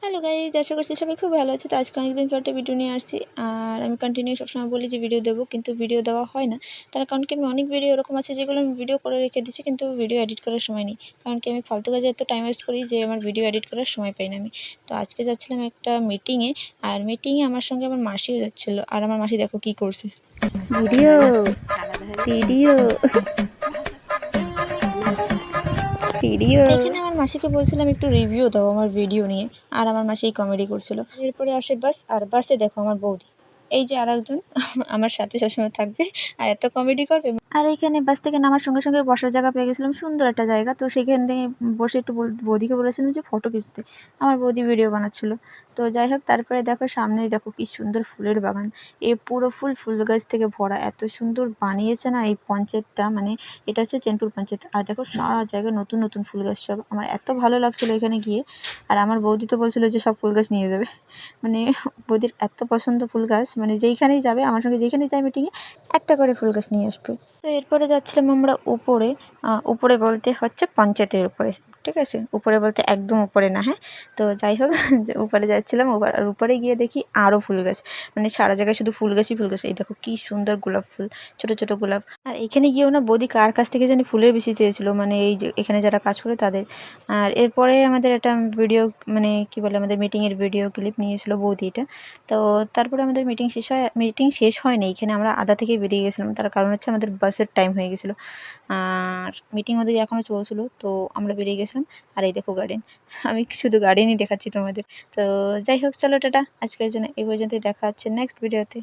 Hello guys, আশা করছি সবাই খুব ভালো আছে। তো আজকে অনেকদিন পর একটা ভিডিও নিয়ে আসছি। আর আমি কন্টিনিউ সবসময় বলি যে ভিডিও দেবো, কিন্তু ভিডিও দেওয়া হয় না। তার কারণ কি, আমি অনেক ভিডিও এরকম আছে যেগুলো আমি ভিডিও করে রেখে দিচ্ছি, কিন্তু ভিডিও এডিট করার সময় নেই। কারণ কি, আমি ফালতু কাজে এত টাইম ওয়েস্ট করি যে আমার ভিডিও এডিট করার সময় পাই না আমি। তো আজকে যাচ্ছিলাম একটা মিটিংয়ে, আর মিটিংয়ে আমার সঙ্গে আমার মাসিও যাচ্ছিলো। আর আমার মাসি দেখো কী করছে, ভিডিও ভিডিও ভিডিও এখানে আমার মাসিকে বলছিলাম একটু রিভিউ দাও আমার ভিডিও নিয়ে, আর আমার মাসি কমেডি করছিল। এরপরে আসে বাস, আর বাসে দেখো আমার বৌদি, এই যে আরেকজন আমার সাথে সবসময় থাকবে আর এত কমেডি করবে। আর এইখানে বাস থেকে নামার সঙ্গে সঙ্গে বসার জায়গা পেয়ে গেছিলাম, সুন্দর একটা জায়গা। তো সেখান থেকে বসে একটু বৌদিকে বলেছিলাম যে ফটো খিঁচতে। আমার বৌদি ভিডিও বানাচ্ছিল। তো যাই হোক, তারপরে দেখো সামনেই দেখো কি সুন্দর ফুলের বাগান। পুরো ফুল গাছ থেকে ভরা, এত সুন্দর বানিয়েছে না এই পঞ্চায়েতটা। মানে এটা হচ্ছে চেনপুর পঞ্চায়েত। আর দেখো সারা জায়গায় নতুন নতুন ফুল গাছ সব। আমার এত ভালো লাগছিলো এখানে গিয়ে। আর আমার বৌদি তো বলছিল যে সব ফুল গাছ নিয়ে যাবে। মানে বৌদির এত পছন্দ ফুল গাছ, মানে যেইখানেই যাবে আমার সঙ্গে, যেখানেই যাই মিটিংয়ে একটা করে ফুল গাছ নিয়ে আসবে। তো এরপরে যাচ্ছিলাম আমরা উপরে। উপরে বলতে হচ্ছে পঞ্চায়েতের উপরে, ঠিক আছে? উপরে বলতে একদম উপরে না, হ্যাঁ। তো যাই হোক, যে উপরে যাচ্ছিলাম, আর উপরে গিয়ে দেখি আরও ফুল গাছ। মানে সারা জায়গায় শুধু ফুল গাছই ফুল গাছ। এই দেখো কি সুন্দর গোলাপ ফুল, ছোট ছোট গোলাপ। আর এখানে গিয়েও না বৌদি কার কাছ থেকে জানি ফুলের বেশি চেয়েছিল, মানে এই যে এখানে যারা কাজ করে তাদের। আর এরপরে আমাদের একটা ভিডিও, মানে কি বলে, আমাদের মিটিংয়ের ভিডিও ক্লিপ নিয়েছিল বৌদি এটা। তো তারপরে আমাদের মিটিং শেষ হয়নি, এখানে আমরা আধা থেকেই বেরিয়ে গেছিলাম। তার কারণ হচ্ছে আমাদের বাসের টাইম হয়ে গেছিলো। আর মিটিং ওদের এখনও চলছিল, তো আমরা বেরিয়ে গেছিলাম। আর এই দেখো গার্ডেন, আমি শুধু গার্ডেনই দেখাচ্ছি তোমাদের। তো যাই হোক, চলো টাটা, আজকের জন্য এই পর্যন্তই। দেখা হচ্ছে নেক্সট ভিডিওতে।